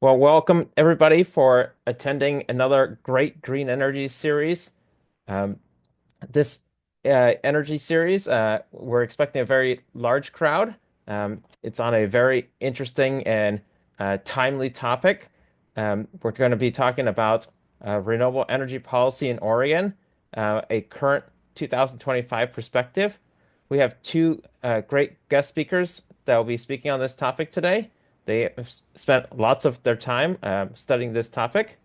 Well, welcome everybody for attending another great green energy series. Um, this energy series, we're expecting a very large crowd. It's on a very interesting and timely topic. We're going to be talking about renewable energy policy in Oregon, a current 2025 perspective. We have two great guest speakers that will be speaking on this topic today. They have spent lots of their time studying this topic.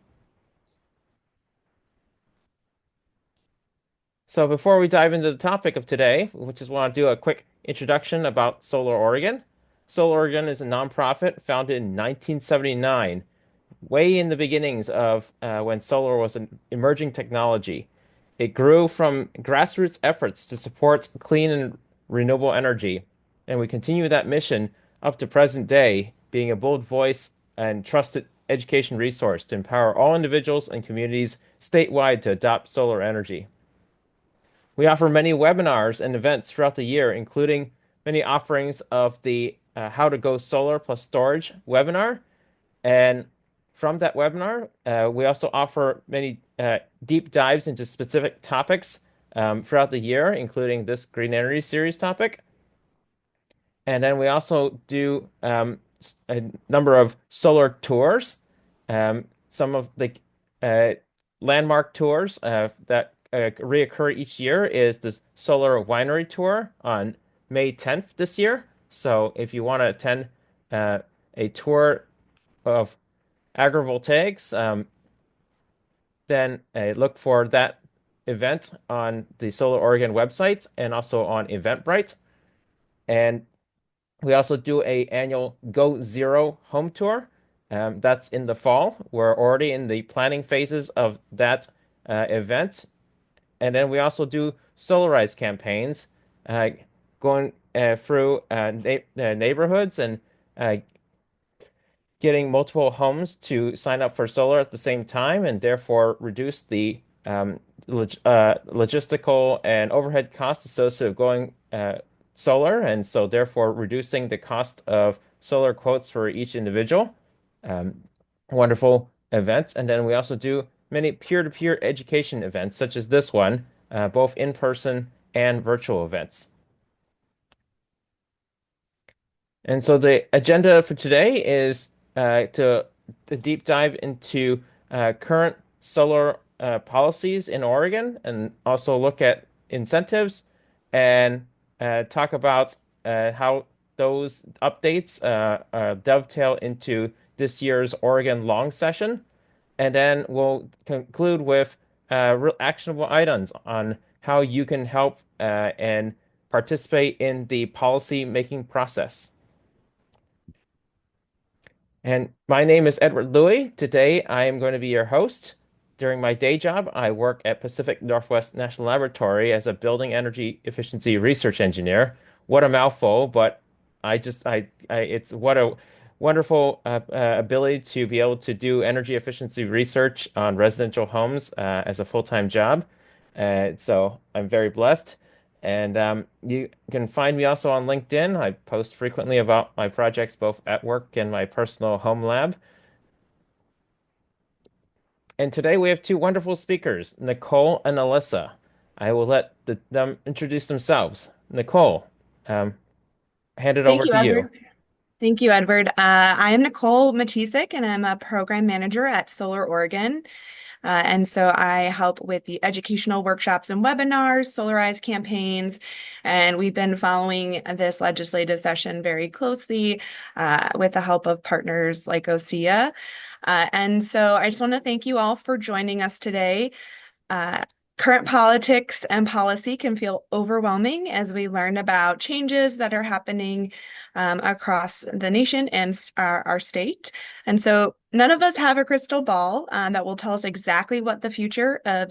So before we dive into the topic of today, we just want to do a quick introduction about Solar Oregon. Solar Oregon is a nonprofit founded in 1979, way in the beginnings of when solar was an emerging technology. It grew from grassroots efforts to support clean and renewable energy, and we continue that mission up to present day, being a bold voice and trusted education resource to empower all individuals and communities statewide to adopt solar energy. We offer many webinars and events throughout the year, including many offerings of the How to Go Solar Plus Storage webinar. And from that webinar, we also offer many deep dives into specific topics throughout the year, including this Green Energy Series topic. And then we also do a number of solar tours. Some of the uh, landmark tours that reoccur each year is the Solar Winery Tour on May 10th this year. So if you want to attend uh, a tour of agrivoltaics, then look for that event on the Solar Oregon website and also on Eventbrite. And we also do a annual Go Zero home tour. That's in the fall. We're already in the planning phases of that event. And then we also do solarized campaigns, uh, going through neighborhoods and uh, getting multiple homes to sign up for solar at the same time, and therefore reduce the logistical and overhead costs associated with going solar, and so therefore reducing the cost of solar quotes for each individual. Um, Wonderful events. And then we also do many peer-to-peer education events, such as this one, both in person and virtual events. And so the agenda for today is to deep dive into current solar policies in Oregon and also look at incentives and talk about how those updates dovetail into this year's Oregon long session. And then we'll conclude with real actionable items on how you can help and participate in the policy making process. And my name is Edward Louie. Today I am going to be your host. During my day job, I work at Pacific Northwest National Laboratory as a building energy efficiency research engineer. What a mouthful, but it's what a wonderful ability to be able to do energy efficiency research on residential homes as a full-time job. So I'm very blessed. And you can find me also on LinkedIn. I post frequently about my projects both at work and my personal home lab. And today we have two wonderful speakers, Nicole and Alyssa. I will let them introduce themselves. Nicole, um, hand it Thank over you, to you. Edward. Thank you, Edward. I am Nicole Matisik, and I'm a program manager at Solar Oregon. And so I help with the educational workshops and webinars, Solarize campaigns, and we've been following this legislative session very closely with the help of partners like OSSIA. And so I just want to thank you all for joining us today. Uh, Current politics and policy can feel overwhelming as we learn about changes that are happening across the nation and our state. And so none of us have a crystal ball that will tell us exactly what the future of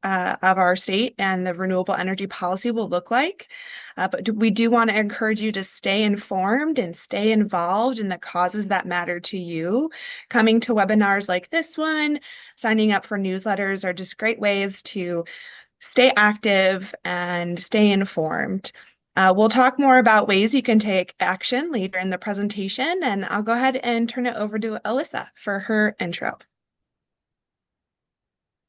our state and the renewable energy policy will look like. But we do want to encourage you to stay informed and stay involved in the causes that matter to you. Coming to webinars like this one, signing up for newsletters are just great ways to stay active and stay informed. We'll talk more about ways you can take action later in the presentation, and I'll go ahead and turn it over to Alyssa for her intro.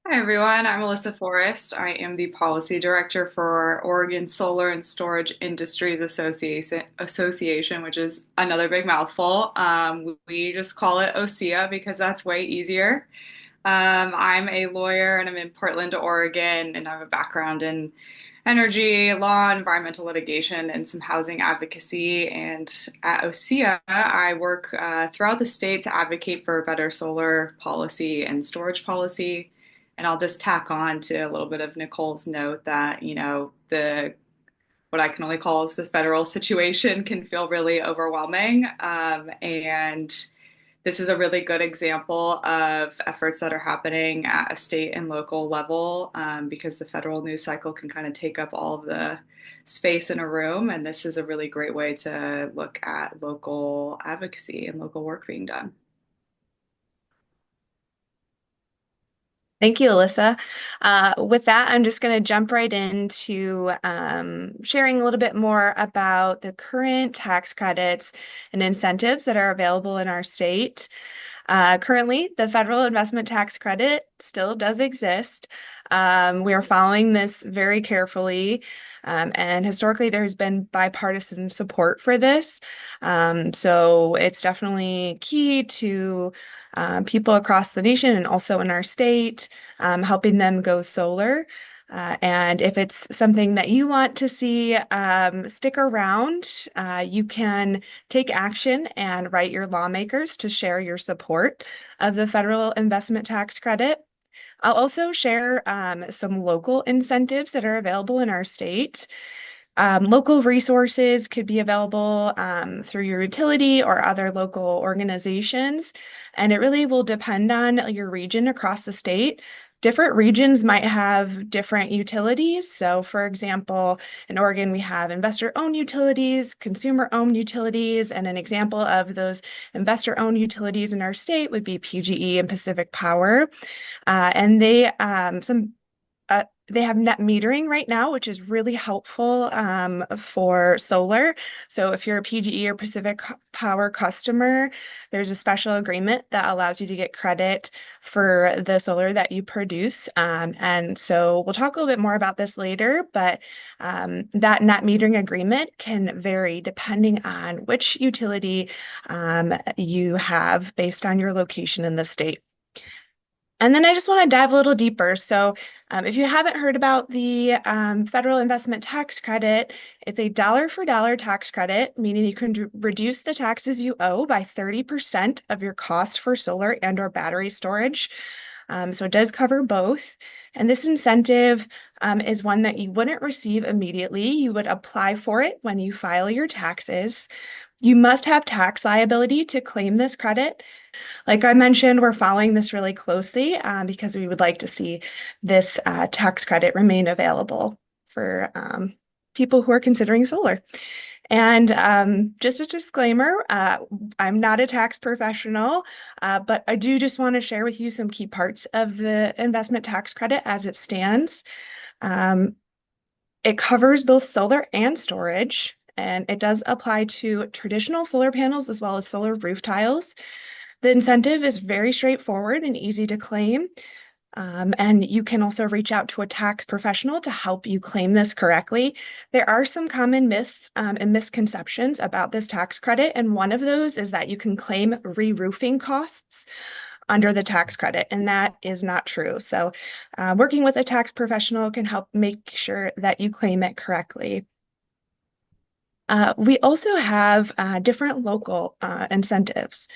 Hi everyone, I'm Alyssa Forest. I am the policy director for Oregon Solar and Storage Industries Association, which is another big mouthful. We just call it OSSIA because that's way easier. I'm a lawyer and I'm in Portland, Oregon, and I have a background in energy, law, environmental litigation, and some housing advocacy. And at OSSIA, I work throughout the state to advocate for better solar policy and storage policy. And I'll just tack on to a little bit of Nicole's note that, the what I can only call is the federal situation can feel really overwhelming. And this is a really good example of efforts that are happening at a state and local level because the federal news cycle can kind of take up all of the space in a room. And this is a really great way to look at local advocacy and local work being done. Thank you, Alyssa. With that, I'm just going to jump right into sharing a little bit more about the current tax credits and incentives that are available in our state. Currently, the federal investment tax credit still does exist. We are following this very carefully, and historically, there has been bipartisan support for this. So it's definitely key to people across the nation and also in our state, helping them go solar. And if it's something that you want to see stick around, you can take action and write your lawmakers to share your support of the federal investment tax credit. I'll also share some local incentives that are available in our state. Local resources could be available through your utility or other local organizations, and it really will depend on your region across the state. Different regions might have different utilities. So, for example, in Oregon, we have investor-owned utilities, consumer-owned utilities, and an example of those investor-owned utilities in our state would be PGE and Pacific Power. And they have net metering right now, which is really helpful for solar. So if you're a PGE or Pacific Power customer, there's a special agreement that allows you to get credit for the solar that you produce. And so we'll talk a little bit more about this later, but that net metering agreement can vary depending on which utility you have based on your location in the state. And then I just want to dive a little deeper. So, if you haven't heard about the federal investment tax credit, it's a dollar for dollar tax credit, meaning you can reduce the taxes you owe by 30% of your cost for solar and or battery storage. So it does cover both. And this incentive is one that you wouldn't receive immediately. You would apply for it when you file your taxes. You must have tax liability to claim this credit. Like I mentioned, we're following this really closely because we would like to see this tax credit remain available for people who are considering solar. And just a disclaimer, I'm not a tax professional, but I do just want to share with you some key parts of the investment tax credit as it stands. It covers both solar and storage, and it does apply to traditional solar panels as well as solar roof tiles. The incentive is very straightforward and easy to claim. And you can also reach out to a tax professional to help you claim this correctly. There are some common myths and misconceptions about this tax credit, and one of those is that you can claim re-roofing costs under the tax credit, and that is not true. So working with a tax professional can help make sure that you claim it correctly. We also have different local incentives.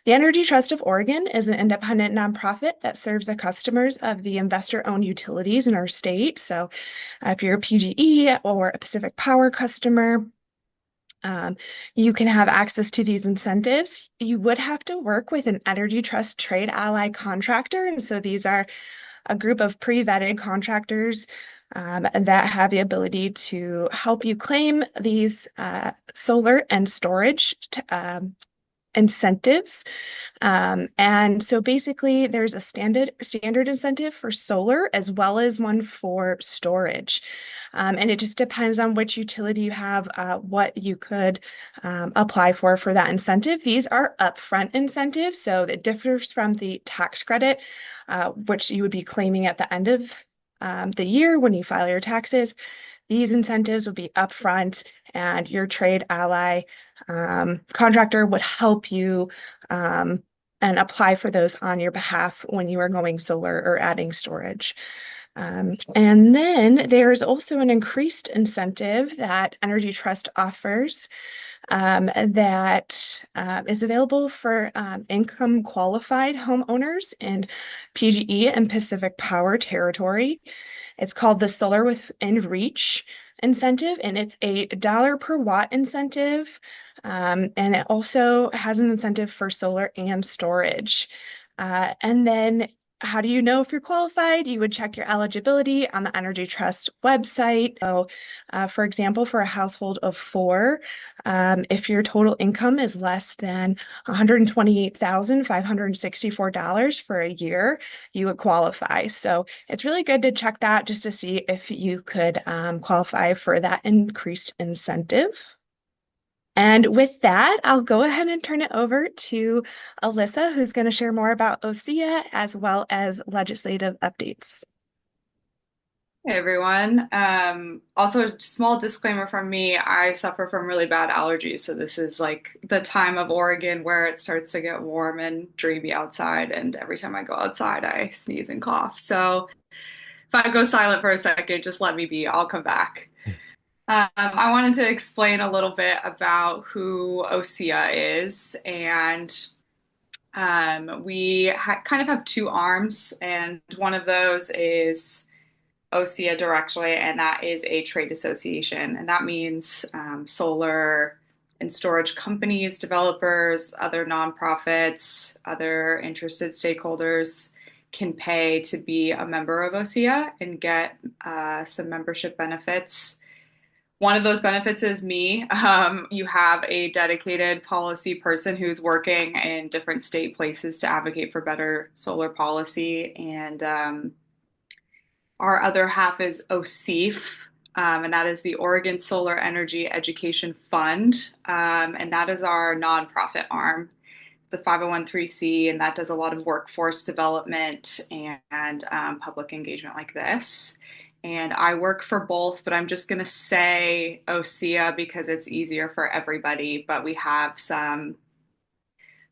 The Energy Trust of Oregon is an independent nonprofit that serves the customers of the investor-owned utilities in our state. So if you're a PGE or a Pacific Power customer, you can have access to these incentives. You would have to work with an Energy Trust Trade Ally contractor. And so these are a group of pre-vetted contractors that have the ability to help you claim these solar and storage incentives. And so basically there's a standard incentive for solar as well as one for storage. And it just depends on which utility you have, what you could apply for that incentive. These are upfront incentives, so it differs from the tax credit, which you would be claiming at the end of the year when you file your taxes. These incentives would be upfront, and your trade ally contractor would help you and apply for those on your behalf when you are going solar or adding storage. And then there's also an increased incentive that Energy Trust offers that is available for income qualified homeowners in PGE and Pacific Power territory. It's called the Solar Within Reach incentive, and it's a dollar per watt incentive. And it also has an incentive for solar and storage. And then how do you know if you're qualified? You would check your eligibility on the Energy Trust website. So, for example, for a household of four, if your total income is less than $128,564 for a year, you would qualify. So it's really good to check that just to see if you could qualify for that increased incentive. And with that, I'll go ahead and turn it over to Alyssa, who's going to share more about OSSIA as well as legislative updates. Hey everyone. Also, a small disclaimer from me. I suffer from really bad allergies, so this is like the time of Oregon where it starts to get warm and dreamy outside, and every time I go outside, I sneeze and cough. So if I go silent for a second, just let me be. I'll come back. I wanted to explain a little bit about who OSSIA is, and we kind of have two arms, and one of those is OSSIA directly, and that is a trade association. And that means solar and storage companies, developers, other nonprofits, other interested stakeholders can pay to be a member of OSSIA and get some membership benefits. One of those benefits is me. You have a dedicated policy person who's working in different state places to advocate for better solar policy. And our other half is OSEEF, and that is the Oregon Solar Energy Education Fund. And that is our nonprofit arm. It's a 501(c), and that does a lot of workforce development and public engagement like this. And I work for both, but I'm just going to say OSSIA because it's easier for everybody. But we have some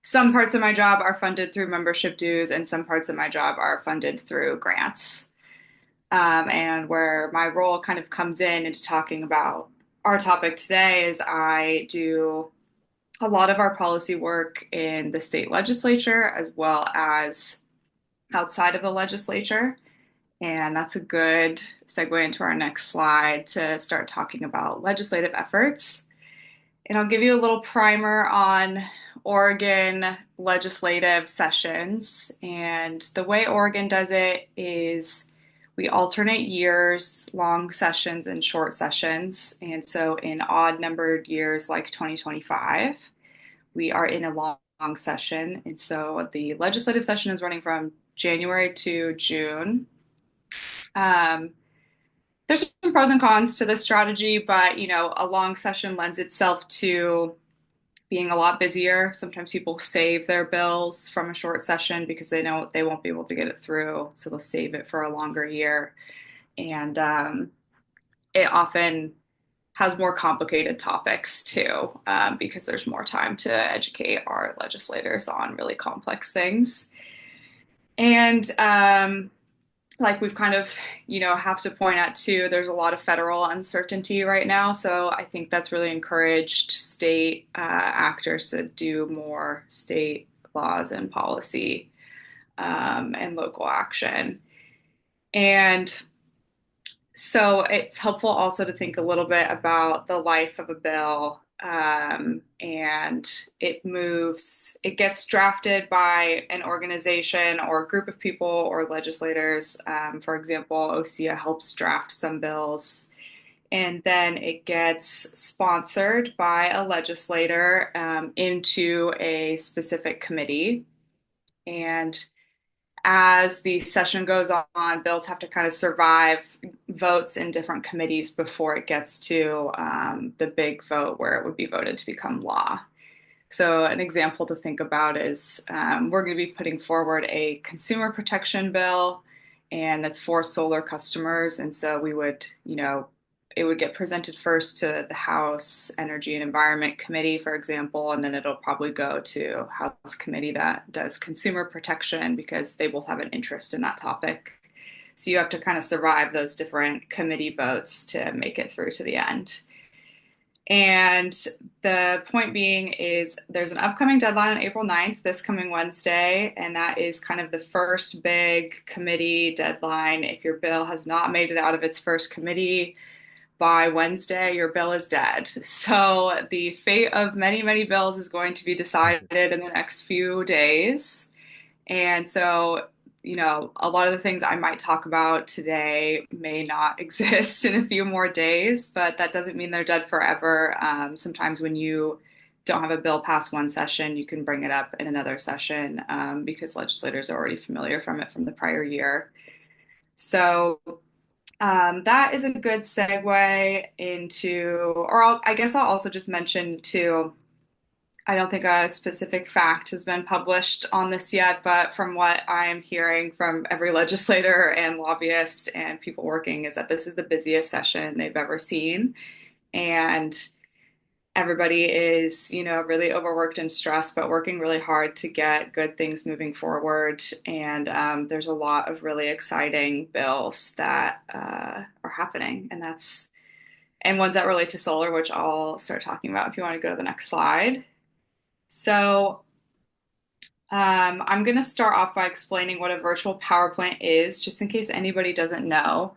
parts of my job are funded through membership dues, and some parts of my job are funded through grants. And where my role kind of comes in into talking about our topic today is I do a lot of our policy work in the state legislature as well as outside of the legislature. And that's a good segue into our next slide to start talking about legislative efforts. And I'll give you a little primer on Oregon legislative sessions. And the way Oregon does it is we alternate years, long sessions and short sessions. And so in odd numbered years like 2025, we are in a long session. And so the legislative session is running from January to June. There's some pros and cons to this strategy, but a long session lends itself to being a lot busier. Sometimes people save their bills from a short session because they know they won't be able to get it through, so they'll save it for a longer year. And it often has more complicated topics too, because there's more time to educate our legislators on really complex things. And like we've kind of, have to point out too, there's a lot of federal uncertainty right now. So I think that's really encouraged state actors to do more state laws and policy and local action. And so it's helpful also to think a little bit about the life of a bill. And it gets drafted by an organization or a group of people or legislators. For example, OSSIA helps draft some bills. And then it gets sponsored by a legislator into a specific committee. And as the session goes on, bills have to kind of survive votes in different committees before it gets to the big vote where it would be voted to become law. So an example to think about is we're going to be putting forward a consumer protection bill, and that's for solar customers. And so we would, it would get presented first to the House Energy and Environment Committee, for example, and then it'll probably go to House Committee that does consumer protection because they both have an interest in that topic. So you have to kind of survive those different committee votes to make it through to the end. And the point being is there's an upcoming deadline on April 9th, this coming Wednesday, and that is kind of the first big committee deadline. If your bill has not made it out of its first committee by Wednesday, your bill is dead. So the fate of many, many bills is going to be decided in the next few days. And so, a lot of the things I might talk about today may not exist in a few more days, but that doesn't mean they're dead forever. Sometimes when you don't have a bill past one session, you can bring it up in another session because legislators are already familiar from it from the prior year. So that is a good segue into, I guess I'll also just mention too. I don't think a specific fact has been published on this yet, but from what I'm hearing from every legislator and lobbyist and people working is that this is the busiest session they've ever seen. And everybody is, really overworked and stressed, but working really hard to get good things moving forward. And there's a lot of really exciting bills that are happening. And ones that relate to solar, which I'll start talking about if you want to go to the next slide. So I'm going to start off by explaining what a virtual power plant is, just in case anybody doesn't know.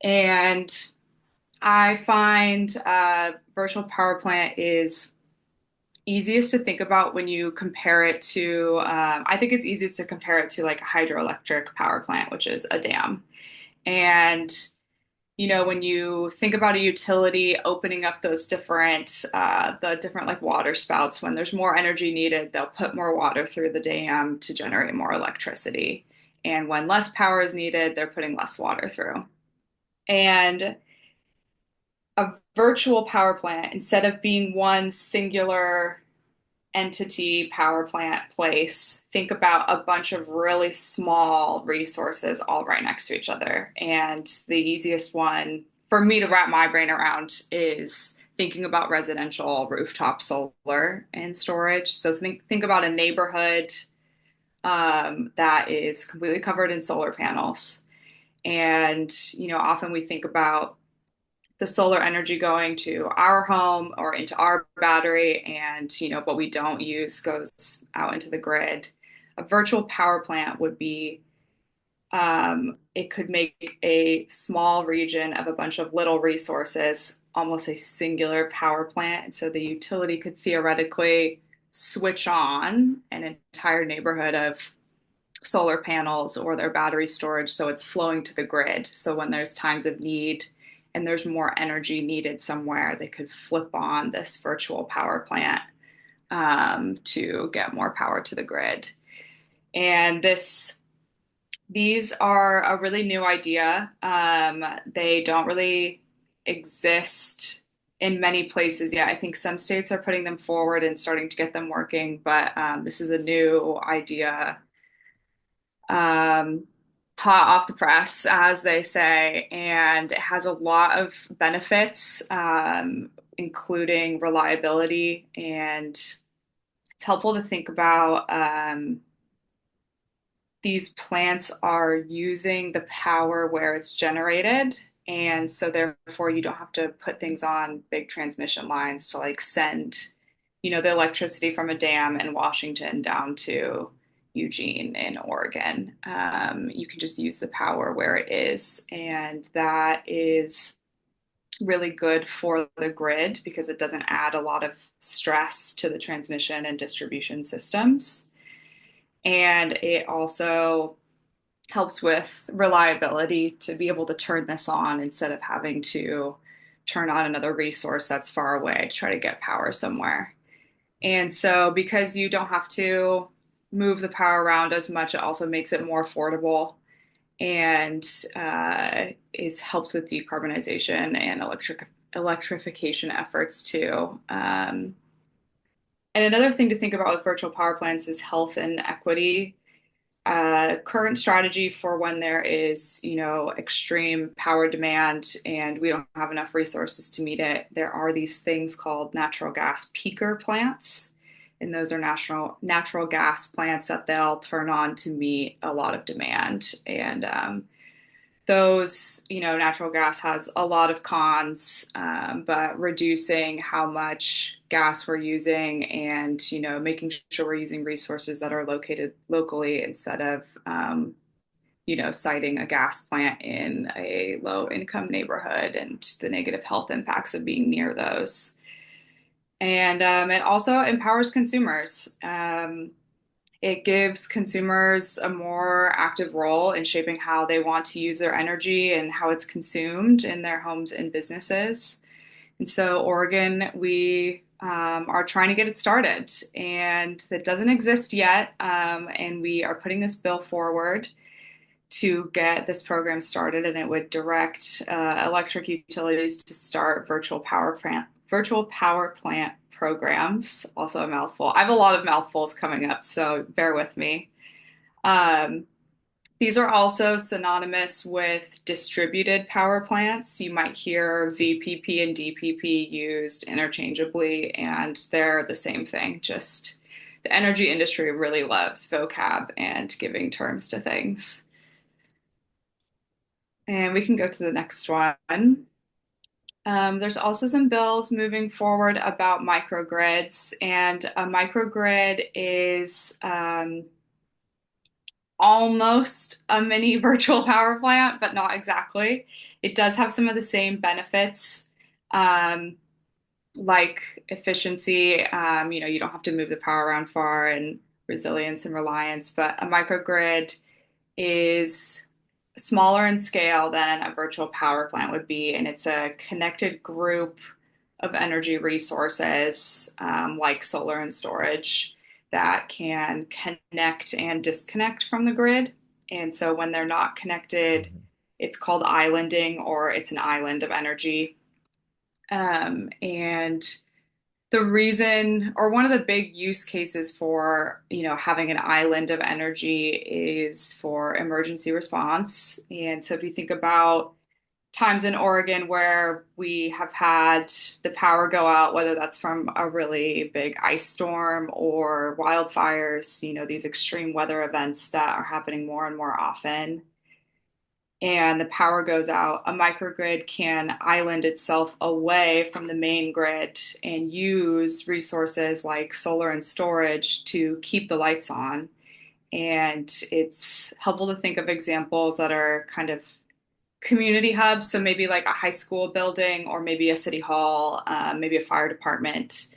And I find virtual power plant is easiest to think about when you compare it to, I think it's easiest to compare it to like a hydroelectric power plant, which is a dam. And when you think about a utility opening up those the different like water spouts, when there's more energy needed, they'll put more water through the dam to generate more electricity. And when less power is needed, they're putting less water through. And a virtual power plant, instead of being one singular entity power plant place, think about a bunch of really small resources all right next to each other. And the easiest one for me to wrap my brain around is thinking about residential rooftop solar and storage. So think about a neighborhood that is completely covered in solar panels. And, often we think about the solar energy going to our home or into our battery, and what we don't use goes out into the grid. A virtual power plant would be it could make a small region of a bunch of little resources almost a singular power plant, and so the utility could theoretically switch on an entire neighborhood of solar panels or their battery storage so it's flowing to the grid. So when there's times of need and there's more energy needed somewhere, they could flip on this virtual power plant to get more power to the grid. And these are a really new idea. They don't really exist in many places yet. I think some states are putting them forward and starting to get them working, but this is a new idea, hot off the press, as they say, and it has a lot of benefits, including reliability. And it's helpful to think about these plants are using the power where it's generated. And so therefore you don't have to put things on big transmission lines to like send, the electricity from a dam in Washington down to Eugene in Oregon. You can just use the power where it is. And that is really good for the grid because it doesn't add a lot of stress to the transmission and distribution systems. And it also helps with reliability to be able to turn this on instead of having to turn on another resource that's far away to try to get power somewhere. And so because you don't have to move the power around as much, it also makes it more affordable. and is helps with decarbonization and electrification efforts too. And another thing to think about with virtual power plants is health and equity. Current strategy for when there is, extreme power demand and we don't have enough resources to meet it, there are these things called natural gas peaker plants. And those are natural gas plants that they'll turn on to meet a lot of demand. And those, natural gas has a lot of cons, but reducing how much gas we're using and, making sure we're using resources that are located locally instead of, siting a gas plant in a low income neighborhood and the negative health impacts of being near those. And it also empowers consumers. It gives consumers a more active role in shaping how they want to use their energy and how it's consumed in their homes and businesses. And so, Oregon, we are trying to get it started, and that doesn't exist yet. And we are putting this bill forward to get this program started, and it would direct electric utilities to start virtual power plant programs. Also a mouthful. I have a lot of mouthfuls coming up, so bear with me. Um, these are also synonymous with distributed power plants. You might hear VPP and DPP used interchangeably, and they're the same thing. Just the energy industry really loves vocab and giving terms to things. And we can go to the next one. There's also some bills moving forward about microgrids, and a microgrid is almost a mini virtual power plant, but not exactly. It does have some of the same benefits, um, like efficiency. You don't have to move the power around far, and resilience and reliance, but a microgrid is smaller in scale than a virtual power plant would be, and it's a connected group of energy resources like solar and storage that can connect and disconnect from the grid. And so when they're not connected, Mhm. it's called islanding, or it's an island of energy. And the reason, or one of the big use cases for, having an island of energy is for emergency response. And so if you think about times in Oregon where we have had the power go out, whether that's from a really big ice storm or wildfires, these extreme weather events that are happening more and more often, and the power goes out, a microgrid can island itself away from the main grid and use resources like solar and storage to keep the lights on. And it's helpful to think of examples that are kind of community hubs. So maybe like a high school building, or maybe a city hall, maybe a fire department.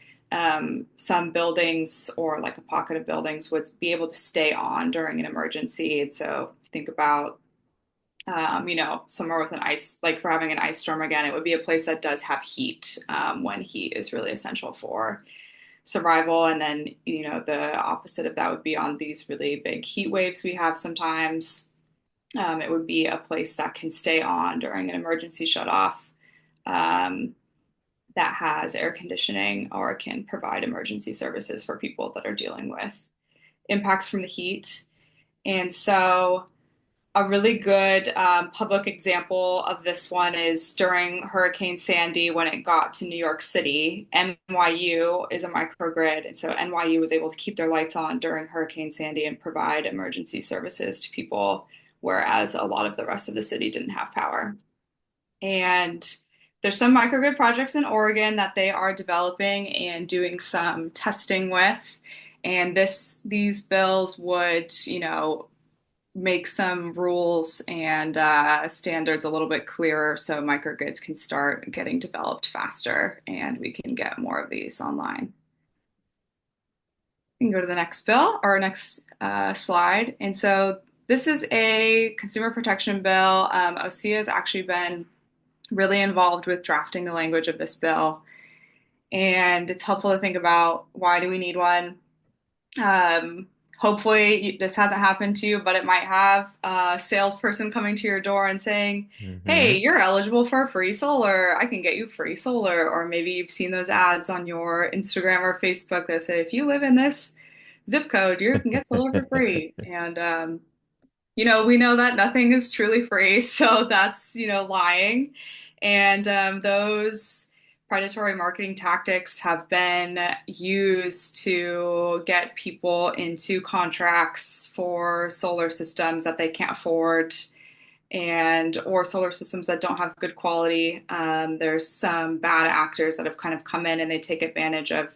Some buildings, or like a pocket of buildings, would be able to stay on during an emergency. And so think about somewhere with an ice, like for having an ice storm again, it would be a place that does have heat, when heat is really essential for survival. And then, the opposite of that would be on these really big heat waves we have sometimes. It would be a place that can stay on during an emergency shutoff, um, that has air conditioning or can provide emergency services for people that are dealing with impacts from the heat. And so a really good public example of this one is during Hurricane Sandy when it got to New York City. NYU is a microgrid, and so NYU was able to keep their lights on during Hurricane Sandy and provide emergency services to people, whereas a lot of the rest of the city didn't have power. And there's some microgrid projects in Oregon that they are developing and doing some testing with. And these bills would, make some rules and standards a little bit clearer so microgrids can start getting developed faster and we can get more of these online. We can go to the next bill or next slide. And so this is a consumer protection bill. OSSIA has actually been really involved with drafting the language of this bill. And it's helpful to think about, why do we need one? Um, hopefully this hasn't happened to you, but it might have a salesperson coming to your door and saying, Hmm. "Hey, you're eligible for free solar. I can get you free solar." Or maybe you've seen those ads on your Instagram or Facebook that say, "If you live in this zip code, you can get solar for free." And we know that nothing is truly free, so that's, lying. And those predatory marketing tactics have been used to get people into contracts for solar systems that they can't afford and or solar systems that don't have good quality. There's some bad actors that have kind of come in and they take advantage of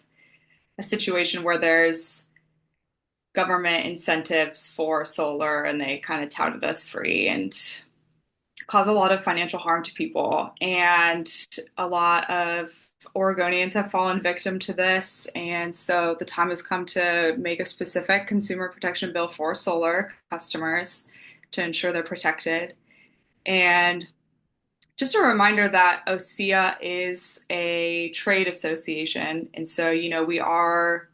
a situation where there's government incentives for solar and they kind of tout it as free and cause a lot of financial harm to people. And a lot of Oregonians have fallen victim to this. And so the time has come to make a specific consumer protection bill for solar customers to ensure they're protected. And just a reminder that OSSIA is a trade association. And so, we are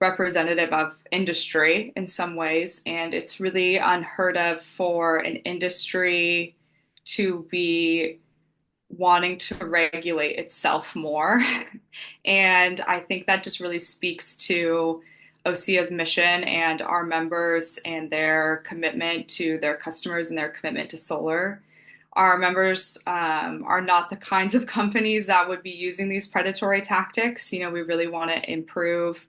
representative of industry in some ways, and it's really unheard of for an industry to be wanting to regulate itself more. And I think that just really speaks to OSIA's mission and our members and their commitment to their customers and their commitment to solar. Our members are not the kinds of companies that would be using these predatory tactics. We really want to improve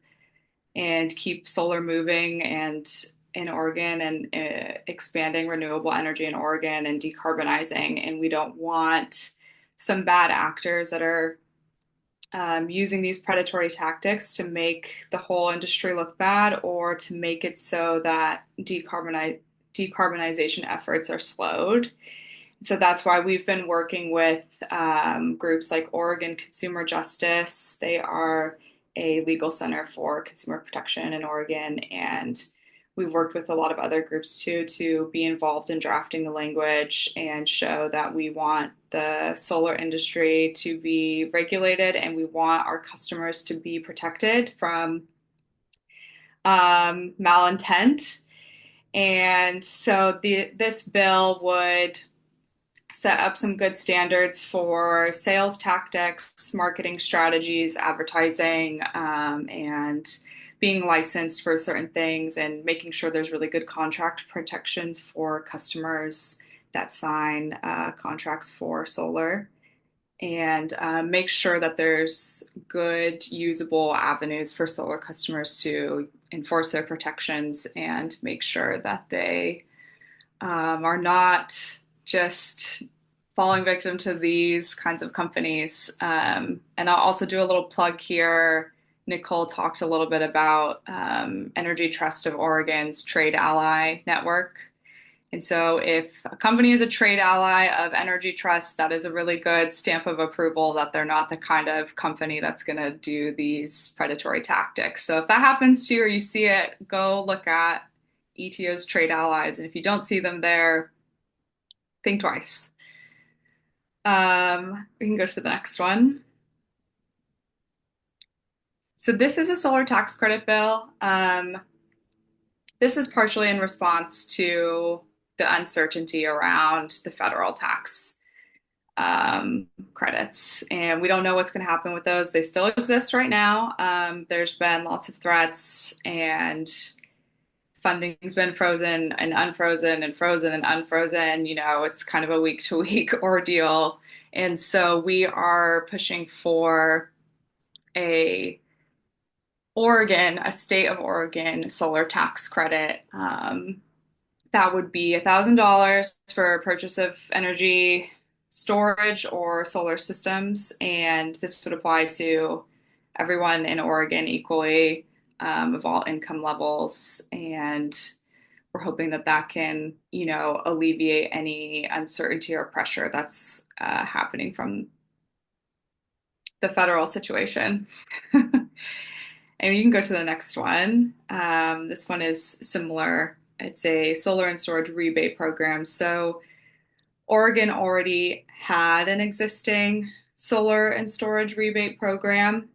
and keep solar moving and in Oregon and expanding renewable energy in Oregon and decarbonizing. And we don't want some bad actors that are using these predatory tactics to make the whole industry look bad or to make it so that decarbonization efforts are slowed. So that's why we've been working with groups like Oregon Consumer Justice. They are a legal center for consumer protection in Oregon. And we've worked with a lot of other groups too to be involved in drafting the language and show that we want the solar industry to be regulated and we want our customers to be protected from malintent. And so this bill would set up some good standards for sales tactics, marketing strategies, advertising, and being licensed for certain things and making sure there's really good contract protections for customers that sign contracts for solar and make sure that there's good usable avenues for solar customers to enforce their protections and make sure that they are not just falling victim to these kinds of companies. And I'll also do a little plug here. Nicole talked a little bit about Energy Trust of Oregon's Trade Ally Network. And so if a company is a trade ally of Energy Trust, that is a really good stamp of approval that they're not the kind of company that's going to do these predatory tactics. So if that happens to you or you see it, go look at ETO's trade allies. And if you don't see them there, think twice. We can go to the next one. So this is a solar tax credit bill. This is partially in response to the uncertainty around the federal tax credits. And we don't know what's going to happen with those. They still exist right now. There's been lots of threats and funding's been frozen and unfrozen and frozen and unfrozen. It's kind of a week to week ordeal. And so we are pushing for a a state of Oregon solar tax credit. That would be $1,000 for purchase of energy storage or solar systems. And this would apply to everyone in Oregon equally of all income levels. And we're hoping that that can, alleviate any uncertainty or pressure that's happening from the federal situation. And you can go to the next one. This one is similar. It's a solar and storage rebate program. So Oregon already had an existing solar and storage rebate program,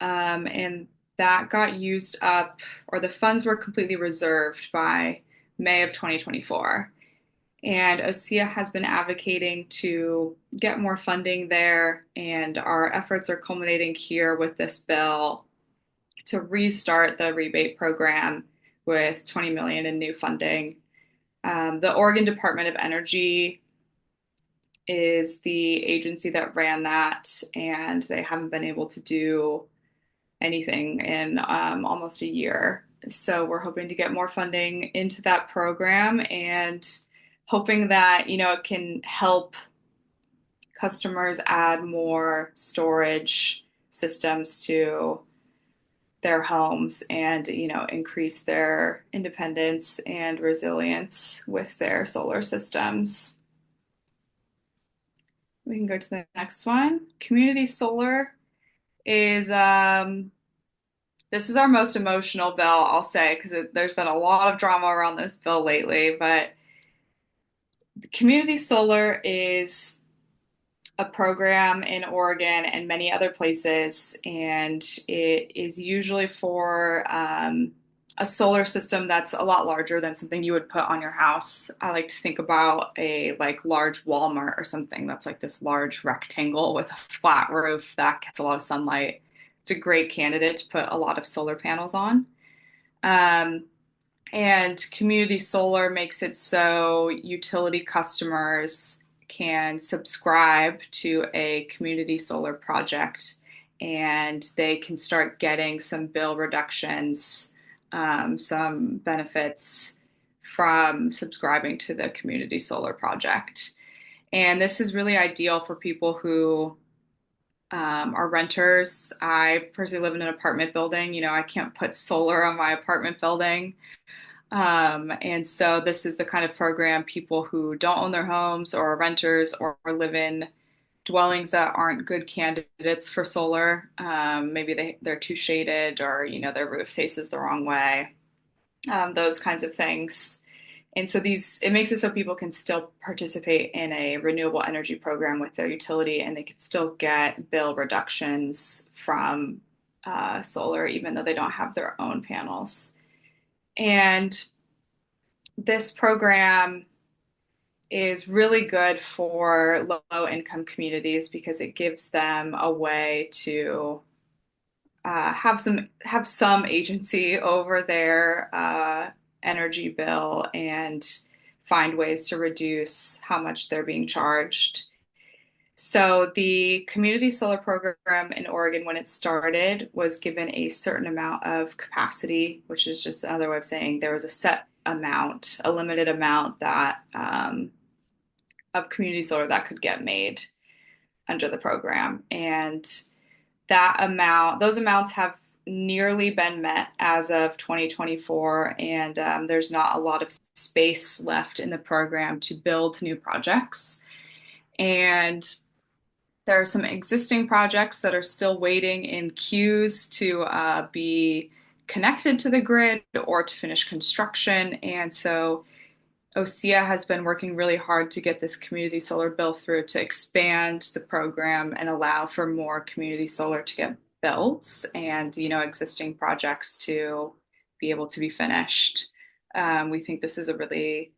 and that got used up, or the funds were completely reserved by May of 2024. And OSSIA has been advocating to get more funding there, and our efforts are culminating here with this bill to restart the rebate program with 20 million in new funding. The Oregon Department of Energy is the agency that ran that, and they haven't been able to do anything in almost a year. So we're hoping to get more funding into that program and hoping that, it can help customers add more storage systems to their homes and, increase their independence and resilience with their solar systems. We can go to the next one. Community solar is this is our most emotional bill, I'll say, because there's been a lot of drama around this bill lately. But community solar is a program in Oregon and many other places, and it is usually for a solar system that's a lot larger than something you would put on your house. I like to think about a large Walmart or something that's like this large rectangle with a flat roof that gets a lot of sunlight. It's a great candidate to put a lot of solar panels on. Um, and community solar makes it so utility customers can subscribe to a community solar project, and they can start getting some bill reductions, some benefits from subscribing to the community solar project. And this is really ideal for people who are renters. I personally live in an apartment building. I can't put solar on my apartment building. And so this is the kind of program people who don't own their homes or are renters or live in dwellings that aren't good candidates for solar. Maybe they're too shaded, or, their roof faces the wrong way, those kinds of things. And so it makes it so people can still participate in a renewable energy program with their utility, and they can still get bill reductions from solar, even though they don't have their own panels. And this program is really good for low income communities because it gives them a way to have some agency over their energy bill and find ways to reduce how much they're being charged. So the community solar program in Oregon, when it started, was given a certain amount of capacity, which is just another way of saying there was a set amount, a limited amount that of community solar that could get made under the program. And those amounts have nearly been met as of 2024, and there's not a lot of space left in the program to build new projects. And there are some existing projects that are still waiting in queues to be connected to the grid or to finish construction. And so OSSIA has been working really hard to get this community solar bill through to expand the program and allow for more community solar to get built and, existing projects to be able to be finished. We think this is a really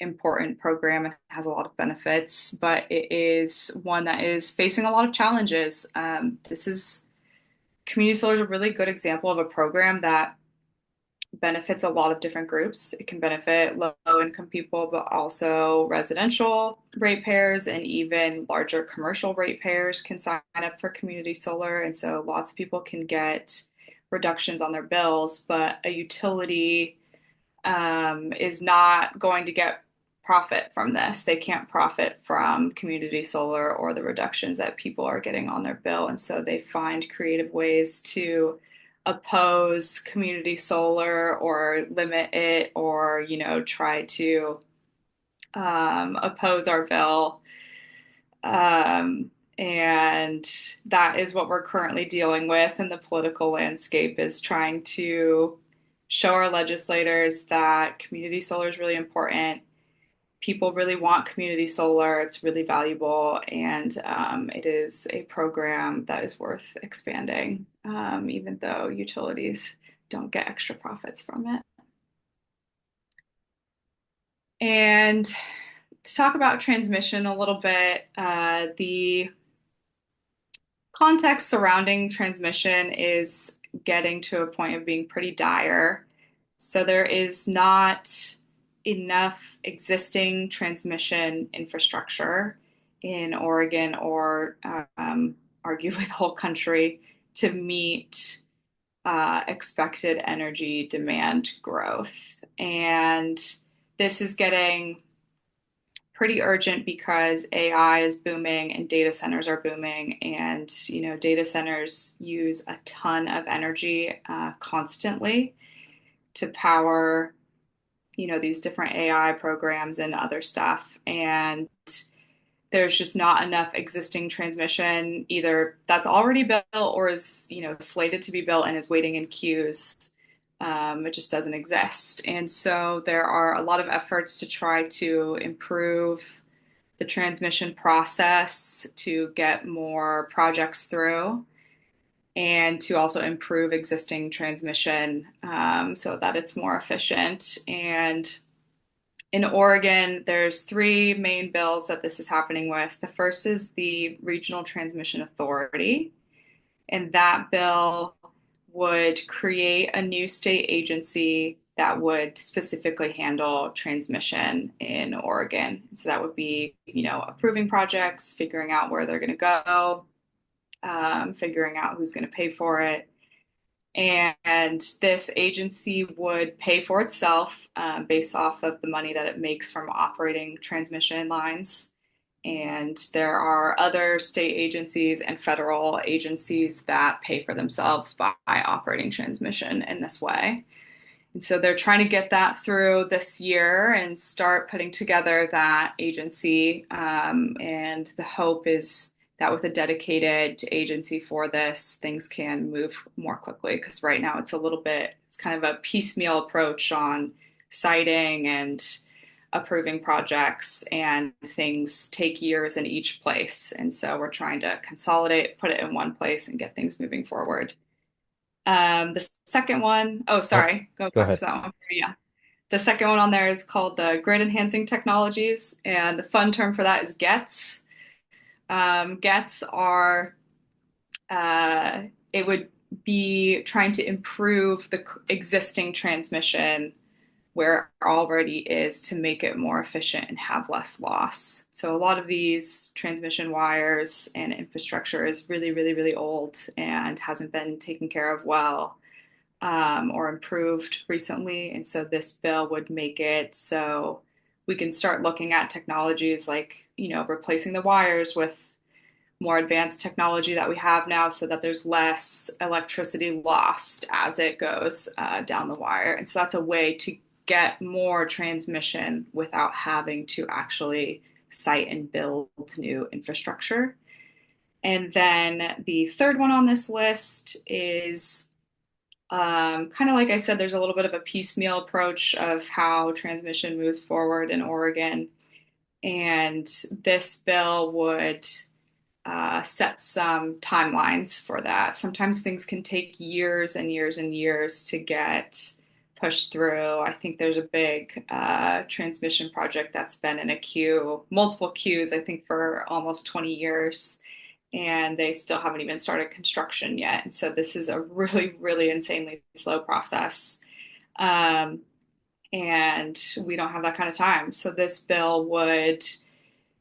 important program and has a lot of benefits, but it is one that is facing a lot of challenges. Community solar is a really good example of a program that benefits a lot of different groups. It can benefit low income people, but also residential ratepayers and even larger commercial ratepayers can sign up for community solar. And so lots of people can get reductions on their bills, but a utility is not going to get profit from this. They can't profit from community solar or the reductions that people are getting on their bill. And so they find creative ways to oppose community solar or limit it, or, try to oppose our bill. And that is what we're currently dealing with. And the political landscape is trying to show our legislators that community solar is really important. People really want community solar. It's really valuable, and it is a program that is worth expanding. even though utilities don't get extra profits from it. And to talk about transmission a little bit, the context surrounding transmission is getting to a point of being pretty dire. So there is not enough existing transmission infrastructure in Oregon or arguably the whole country to meet expected energy demand growth. And this is getting pretty urgent because AI is booming and data centers are booming. And, data centers use a ton of energy constantly to power, these different AI programs and other stuff. And there's just not enough existing transmission either that's already built or is, slated to be built and is waiting in queues. It just doesn't exist. And so there are a lot of efforts to try to improve the transmission process to get more projects through and to also improve existing transmission so that it's more efficient. And in Oregon, there's three main bills that this is happening with. The first is the Regional Transmission Authority, and that bill would create a new state agency that would specifically handle transmission in Oregon. So that would be, approving projects, figuring out where they're going to go, figuring out who's going to pay for it. And this agency would pay for itself based off of the money that it makes from operating transmission lines. And there are other state agencies and federal agencies that pay for themselves by operating transmission in this way. And so they're trying to get that through this year and start putting together that agency. And the hope is that with a dedicated agency for this, things can move more quickly. Because right now it's kind of a piecemeal approach on siting and approving projects, and things take years in each place. And so we're trying to consolidate, put it in one place, and get things moving forward. The second one, oh, Oh, sorry, go go back ahead. to that one. Yeah. The second one on there is called the Grid Enhancing Technologies, and the fun term for that is GETs. GETs are, it would be trying to improve the existing transmission where it already is to make it more efficient and have less loss. So a lot of these transmission wires and infrastructure is really, really, really old and hasn't been taken care of well or improved recently. And so this bill would make it so we can start looking at technologies like, replacing the wires with more advanced technology that we have now so that there's less electricity lost as it goes down the wire. And so that's a way to get more transmission without having to actually site and build new infrastructure. And then the third one on this list is kind of like I said, there's a little bit of a piecemeal approach of how transmission moves forward in Oregon. And this bill would set some timelines for that. Sometimes things can take years and years and years to get pushed through. I think there's a big transmission project that's been in a queue, multiple queues, I think for almost 20 years, and they still haven't even started construction yet. And so this is a really, really insanely slow process. Um, and we don't have that kind of time. So this bill would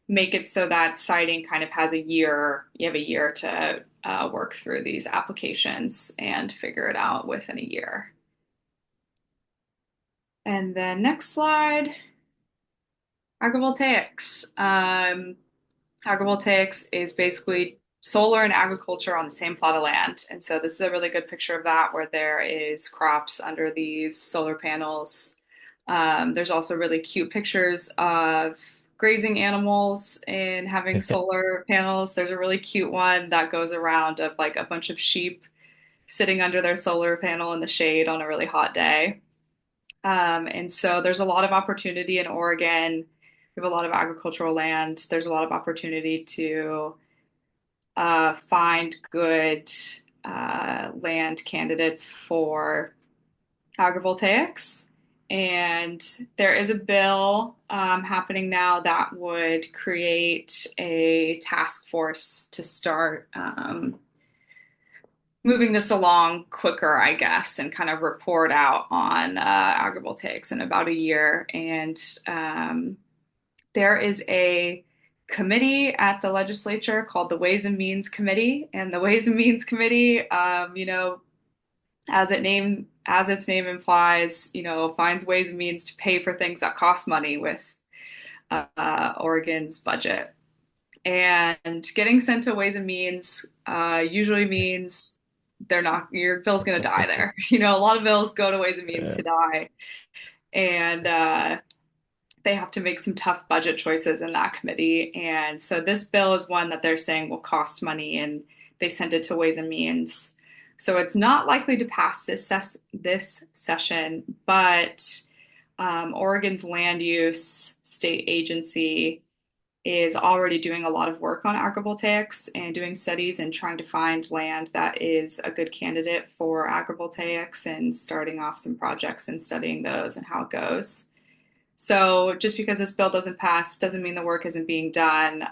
make it so that siting kind of has a year, you have a year to work through these applications and figure it out within a year. And then next slide, agrivoltaics. Agrivoltaics is basically solar and agriculture on the same plot of land. And so this is a really good picture of that where there is crops under these solar panels. There's also really cute pictures of grazing animals and having solar panels. There's a really cute one that goes around of like a bunch of sheep sitting under their solar panel in the shade on a really hot day. And so there's a lot of opportunity in Oregon. We have a lot of agricultural land. There's a lot of opportunity to find good land candidates for agrivoltaics. And there is a bill happening now that would create a task force to start moving this along quicker, I guess, and kind of report out on agrivoltaics in about a year. And there is a committee at the legislature called the Ways and Means Committee, and the Ways and Means Committee, as its name implies, finds ways and means to pay for things that cost money with Oregon's budget. And getting sent to Ways and Means usually means your bill's going to die there. A lot of bills go to Ways and Means to die, and they have to make some tough budget choices in that committee. And so this bill is one that they're saying will cost money, and they sent it to Ways and Means. So it's not likely to pass this session, but Oregon's land use state agency is already doing a lot of work on agrivoltaics and doing studies and trying to find land that is a good candidate for agrivoltaics and starting off some projects and studying those and how it goes. So just because this bill doesn't pass doesn't mean the work isn't being done,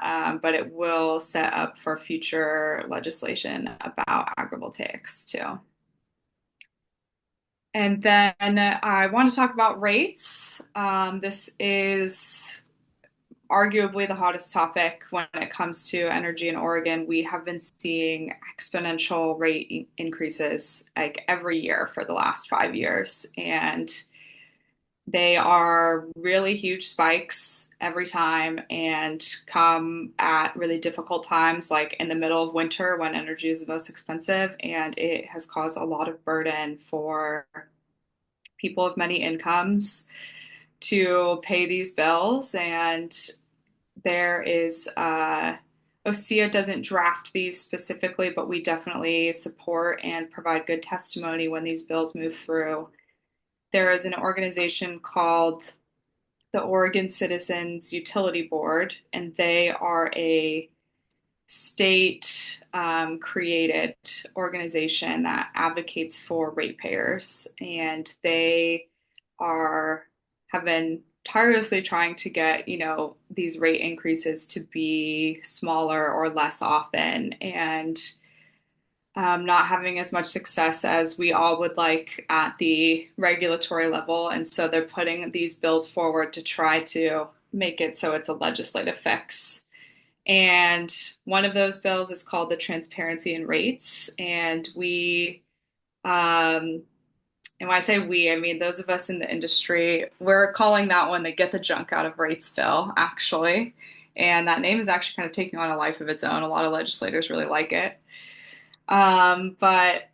but it will set up for future legislation about agrivoltaics too. And then I want to talk about rates. This is arguably the hottest topic when it comes to energy in Oregon. We have been seeing exponential rate increases like every year for the last 5 years. And they are really huge spikes every time and come at really difficult times, like in the middle of winter when energy is the most expensive. And it has caused a lot of burden for people of many incomes to pay these bills. And there is, OSSIA doesn't draft these specifically, but we definitely support and provide good testimony when these bills move through. There is an organization called the Oregon Citizens Utility Board, and they are a state created organization that advocates for ratepayers, and they have been tirelessly trying to get these rate increases to be smaller or less often, and not having as much success as we all would like at the regulatory level. And so they're putting these bills forward to try to make it so it's a legislative fix. And one of those bills is called the Transparency in Rates. And and when I say we, I mean those of us in the industry, we're calling that one the Get the Junk Out of Rates bill, actually. And that name is actually kind of taking on a life of its own. A lot of legislators really like it. But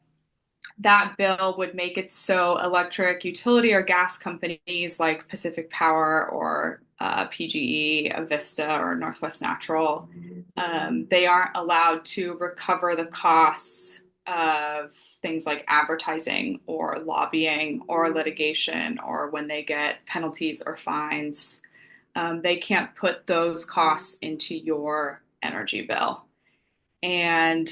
that bill would make it so electric utility or gas companies like Pacific Power or PGE, Avista, or Northwest Natural, they aren't allowed to recover the costs of things like advertising or lobbying or litigation, or when they get penalties or fines. They can't put those costs into your energy bill. And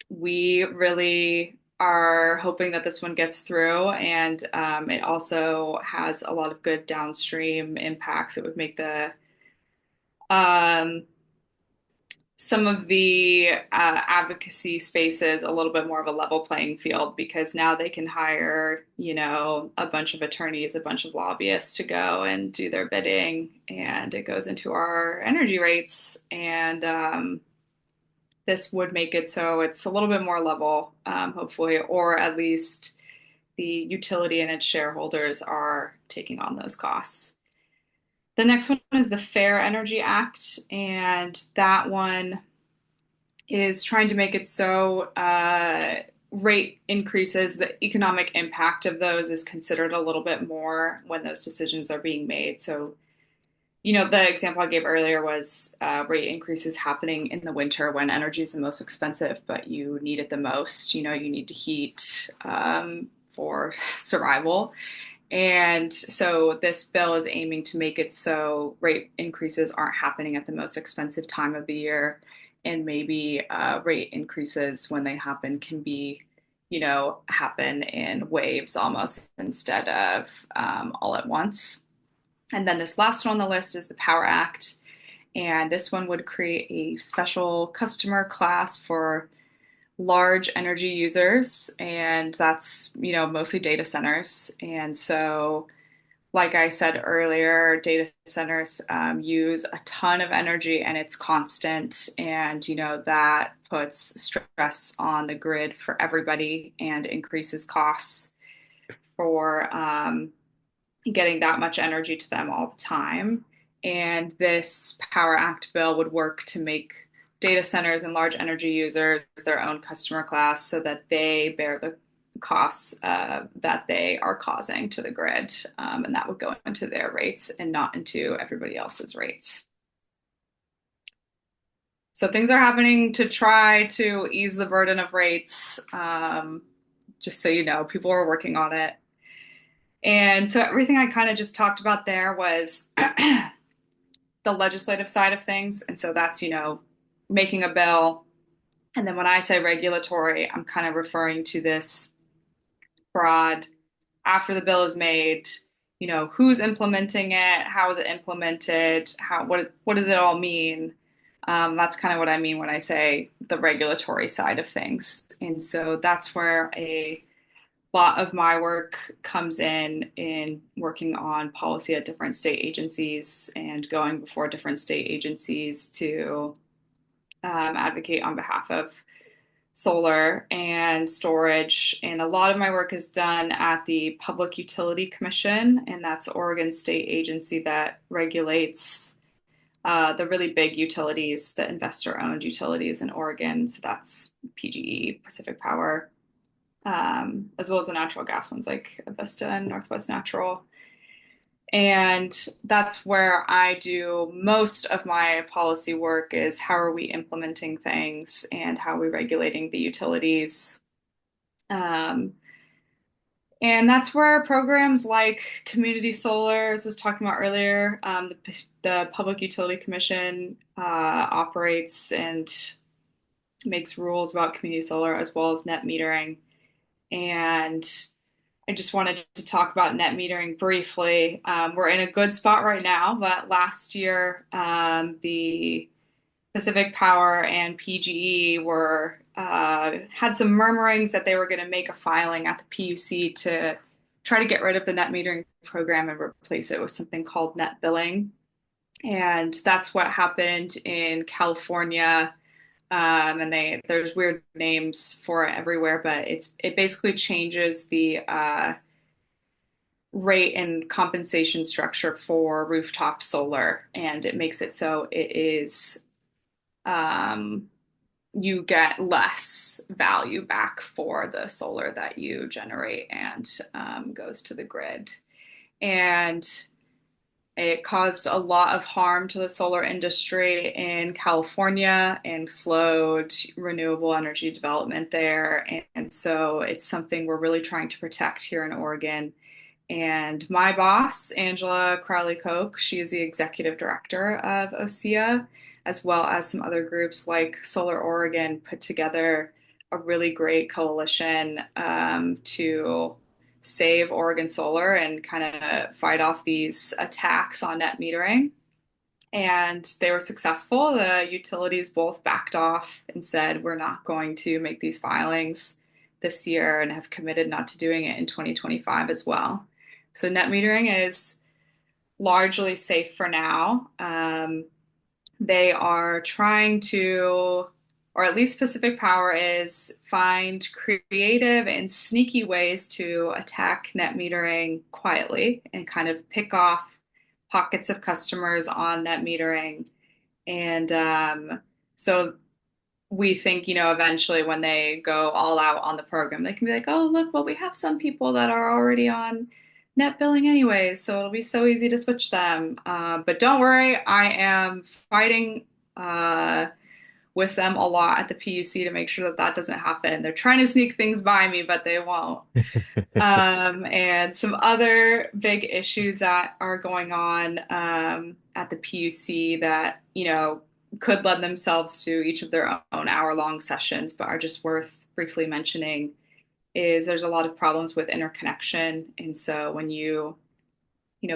we really are hoping that this one gets through, and it also has a lot of good downstream impacts. It would make some of the advocacy spaces a little bit more of a level playing field, because now they can hire, a bunch of attorneys, a bunch of lobbyists to go and do their bidding, and it goes into our energy rates. And this would make it so it's a little bit more level, hopefully, or at least the utility and its shareholders are taking on those costs. The next one is the Fair Energy Act, and that one is trying to make it so rate increases, the economic impact of those is considered a little bit more when those decisions are being made. So the example I gave earlier was rate increases happening in the winter when energy is the most expensive, but you need it the most. You need to heat for survival. And so this bill is aiming to make it so rate increases aren't happening at the most expensive time of the year. and maybe rate increases when they happen can be, happen in waves almost instead of all at once. And then this last one on the list is the Power Act. And this one would create a special customer class for large energy users. And that's, mostly data centers. And so, like I said earlier, data centers use a ton of energy and it's constant. And, that puts stress on the grid for everybody and increases costs for getting that much energy to them all the time. And this Power Act bill would work to make data centers and large energy users their own customer class so that they bear the costs that they are causing to the grid. And that would go into their rates and not into everybody else's rates. So things are happening to try to ease the burden of rates. Just so you know, people are working on it. And so everything I kind of just talked about there was the legislative side of things. And so that's, making a bill. And then when I say regulatory, I'm kind of referring to this broad, after the bill is made, who's implementing it, how is it implemented, what does it all mean? That's kind of what I mean when I say the regulatory side of things. And so that's where a lot of my work comes in working on policy at different state agencies and going before different state agencies to advocate on behalf of solar and storage. And a lot of my work is done at the Public Utility Commission, and that's Oregon's state agency that regulates the really big utilities, the investor-owned utilities in Oregon. So that's PGE, Pacific Power, as well as the natural gas ones like Avista and Northwest Natural. And that's where I do most of my policy work is how are we implementing things and how are we regulating the utilities. Um, and that's where programs like community solar, as I was talking about earlier, the Public Utility Commission operates and makes rules about community solar as well as net metering. And I just wanted to talk about net metering briefly. We're in a good spot right now, but last year the Pacific Power and PGE were had some murmurings that they were going to make a filing at the PUC to try to get rid of the net metering program and replace it with something called net billing. And that's what happened in California. And there's weird names for it everywhere, but it basically changes the rate and compensation structure for rooftop solar, and it makes it so it is you get less value back for the solar that you generate and goes to the grid. And it caused a lot of harm to the solar industry in California and slowed renewable energy development there. And so it's something we're really trying to protect here in Oregon. And my boss, Angela Crowley-Koch, she is the executive director of OSSIA, as well as some other groups like Solar Oregon, put together a really great coalition to save Oregon Solar and kind of fight off these attacks on net metering. And they were successful. The utilities both backed off and said, we're not going to make these filings this year and have committed not to doing it in 2025 as well. So net metering is largely safe for now. They are trying to, or at least Pacific Power is, find creative and sneaky ways to attack net metering quietly and kind of pick off pockets of customers on net metering. And so we think, eventually when they go all out on the program, they can be like, oh, look, well, we have some people that are already on net billing anyways, so it'll be so easy to switch them. But don't worry, I am fighting with them a lot at the PUC to make sure that that doesn't happen. They're trying to sneak things by me, but they won't. And some other big issues that are going on at the PUC that, could lend themselves to each of their own hour-long sessions, but are just worth briefly mentioning is there's a lot of problems with interconnection. And so when you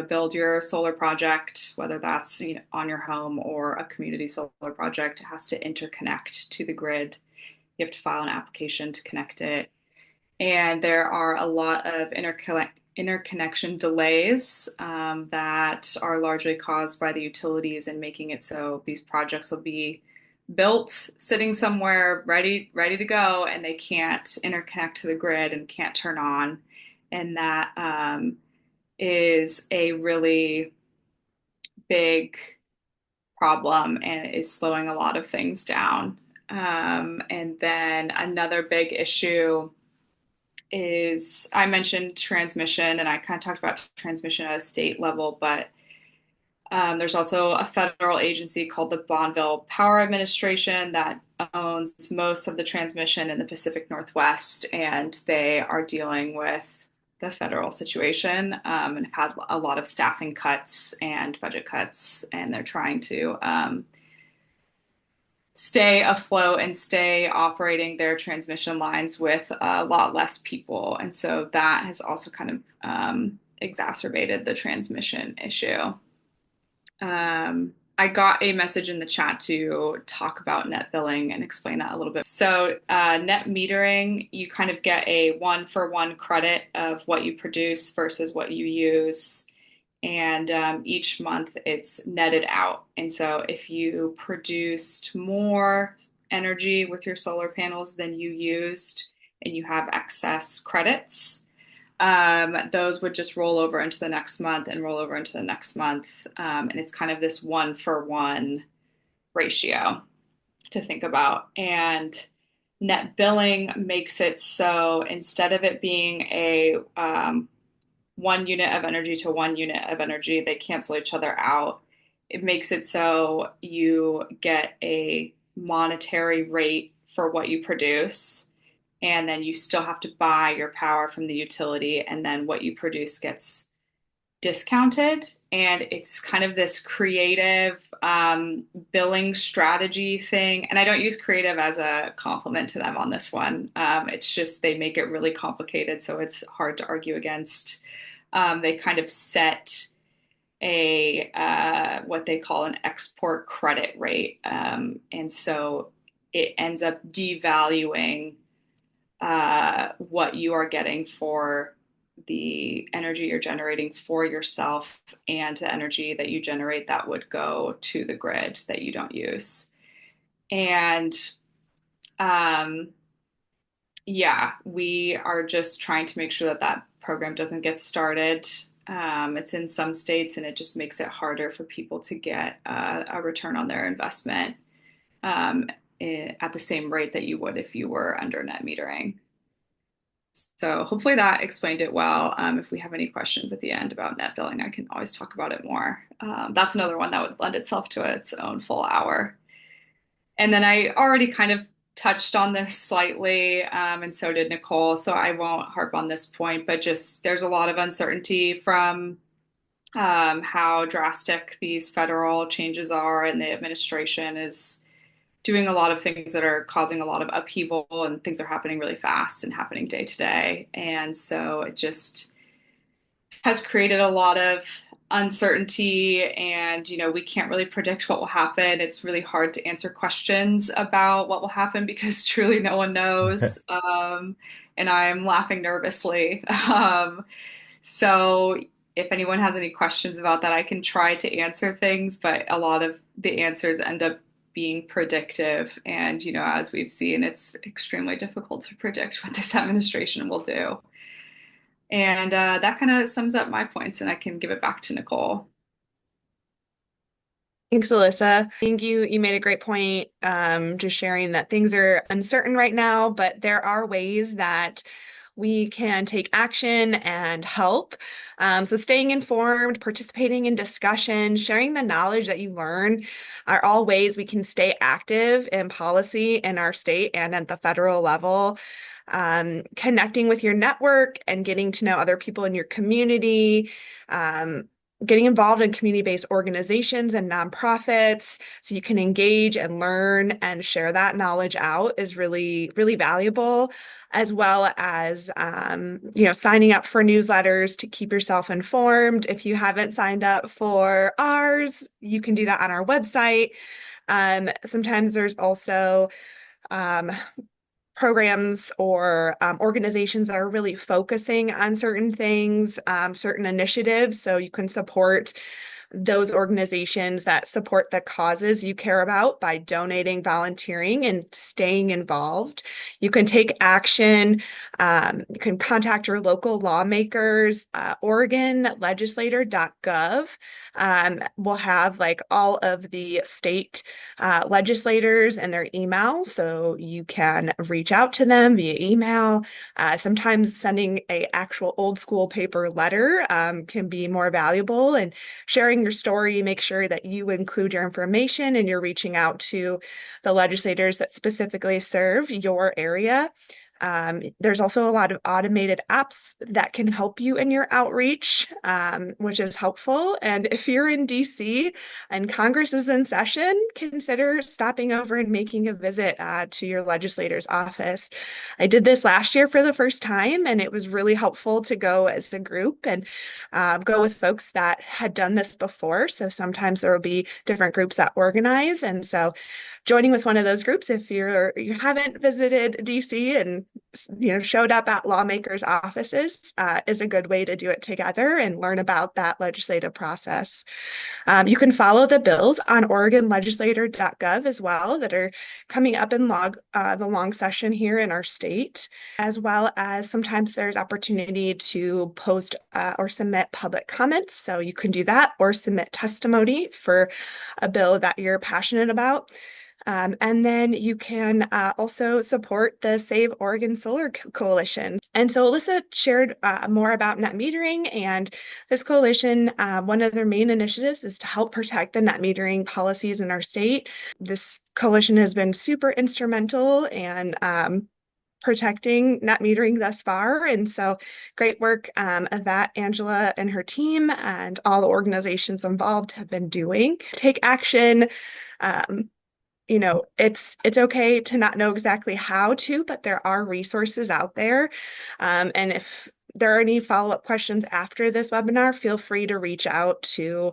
build your solar project, whether that's on your home or a community solar project, it has to interconnect to the grid. You have to file an application to connect it. And there are a lot of interconnection delays that are largely caused by the utilities and making it so these projects will be built sitting somewhere ready to go, and they can't interconnect to the grid and can't turn on. And that is a really big problem and is slowing a lot of things down. And then another big issue is I mentioned transmission, and I kind of talked about transmission at a state level, but there's also a federal agency called the Bonneville Power Administration that owns most of the transmission in the Pacific Northwest, and they are dealing with the federal situation and have had a lot of staffing cuts and budget cuts, and they're trying to stay afloat and stay operating their transmission lines with a lot less people. And so that has also kind of exacerbated the transmission issue. I got a message in the chat to talk about net billing and explain that a little bit. So, net metering, you kind of get a one-for-one credit of what you produce versus what you use. And each month it's netted out. And so, if you produced more energy with your solar panels than you used and you have excess credits, those would just roll over into the next month and roll over into the next month. And it's kind of this one-for-one ratio to think about. And net billing makes it so instead of it being a 1 unit of energy to 1 unit of energy, they cancel each other out. It makes it so you get a monetary rate for what you produce, and then you still have to buy your power from the utility, and then what you produce gets discounted. And it's kind of this creative billing strategy thing. And I don't use creative as a compliment to them on this one. It's just they make it really complicated, so it's hard to argue against. They kind of set a what they call an export credit rate, and so it ends up devaluing what you are getting for the energy you're generating for yourself and the energy that you generate that would go to the grid that you don't use. And yeah, we are just trying to make sure that that program doesn't get started. It's in some states, and it just makes it harder for people to get a return on their investment at the same rate that you would if you were under net metering. So hopefully that explained it well. If we have any questions at the end about net billing, I can always talk about it more. That's another one that would lend itself to its own full hour. And then I already kind of touched on this slightly, and so did Nicole, so I won't harp on this point, but just there's a lot of uncertainty from how drastic these federal changes are, and the administration is doing a lot of things that are causing a lot of upheaval, and things are happening really fast and happening day to day. And so it just has created a lot of uncertainty, and we can't really predict what will happen. It's really hard to answer questions about what will happen because truly no one knows. And I'm laughing nervously. So if anyone has any questions about that, I can try to answer things, but a lot of the answers end up being predictive. And, as we've seen, it's extremely difficult to predict what this administration will do. And that kind of sums up my points, and I can give it back to Nicole. Thanks, Alyssa. I think you made a great point, just sharing that things are uncertain right now, but there are ways that we can take action and help. So staying informed, participating in discussion, sharing the knowledge that you learn are all ways we can stay active in policy in our state and at the federal level. Connecting with your network and getting to know other people in your community, getting involved in community-based organizations and nonprofits so you can engage and learn and share that knowledge out is really, really valuable, as well as signing up for newsletters to keep yourself informed. If you haven't signed up for ours, you can do that on our website. Sometimes there's also um, programs or organizations that are really focusing on certain things, certain initiatives, so you can support those organizations that support the causes you care about by donating, volunteering, and staying involved. You can take action. You can contact your local lawmakers. OregonLegislator.gov will have like all of the state legislators and their email, so you can reach out to them via email. Sometimes sending a actual old school paper letter can be more valuable, and sharing your story, make sure that you include your information and you're reaching out to the legislators that specifically serve your area. There's also a lot of automated apps that can help you in your outreach, which is helpful. And if you're in DC and Congress is in session, consider stopping over and making a visit to your legislator's office. I did this last year for the first time, and it was really helpful to go as a group and go with folks that had done this before. So sometimes there will be different groups that organize. And so joining with one of those groups, if you haven't visited DC and showed up at lawmakers' offices, is a good way to do it together and learn about that legislative process. You can follow the bills on OregonLegislator.gov as well that are coming up in the long session here in our state, as well as sometimes there's opportunity to post or submit public comments. So you can do that or submit testimony for a bill that you're passionate about. And then you can also support the Save Oregon Solar Coalition. And so Alyssa shared more about net metering, and this coalition, one of their main initiatives is to help protect the net metering policies in our state. This coalition has been super instrumental in protecting net metering thus far. And so great work that Angela and her team and all the organizations involved have been doing. Take action. It's okay to not know exactly how to, but there are resources out there. And if there are any follow-up questions after this webinar, feel free to reach out to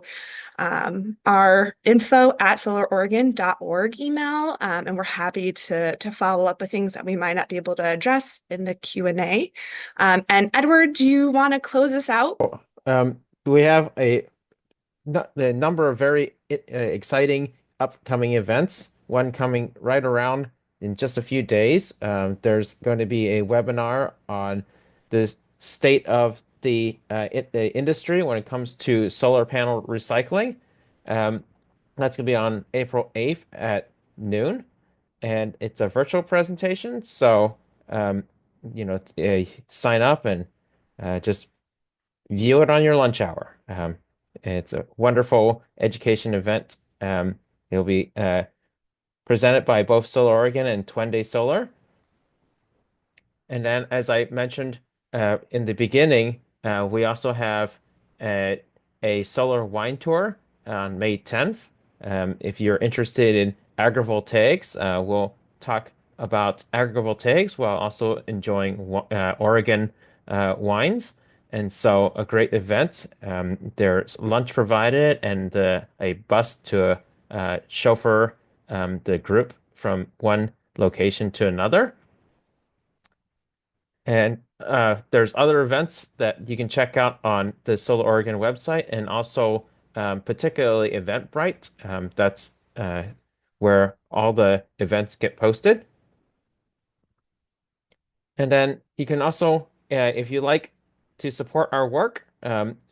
our info@solaroregon.org email, and we're happy to follow up with things that we might not be able to address in the Q&A. And Edward, do you want to close us out? We have the number of very exciting upcoming events. One coming right around in just a few days. There's going to be a webinar on the state of the industry when it comes to solar panel recycling. That's going to be on April 8th at noon, and it's a virtual presentation. So, sign up and just view it on your lunch hour. It's a wonderful education event. It'll be presented by both Solar Oregon and Twende Solar. And then, as I mentioned in the beginning, we also have a solar wine tour on May 10th. If you're interested in agrivoltaics, we'll talk about agrivoltaics while also enjoying Oregon wines. And so a great event. There's lunch provided and a bus to chauffeur the group from one location to another. And there's other events that you can check out on the Solar Oregon website, and also particularly Eventbrite. That's where all the events get posted. And then you can also, if you like to support our work,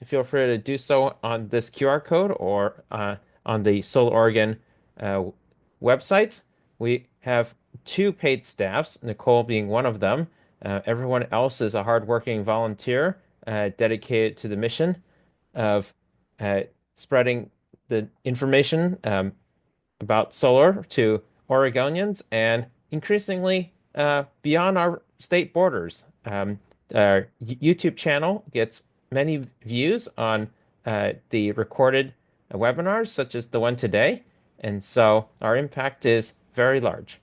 feel free to do so on this QR code or on the Solar Oregon website. We have two paid staffs, Nicole being one of them. Everyone else is a hardworking volunteer dedicated to the mission of spreading the information about solar to Oregonians and increasingly beyond our state borders. Our YouTube channel gets many views on the recorded webinars, such as the one today. And so our impact is very large.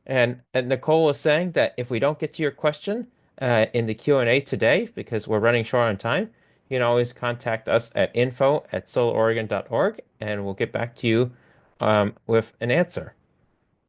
And Nicole was saying that if we don't get to your question in the Q&A today, because we're running short on time, you can always contact us at info@solaroregon.org, and we'll get back to you with an answer.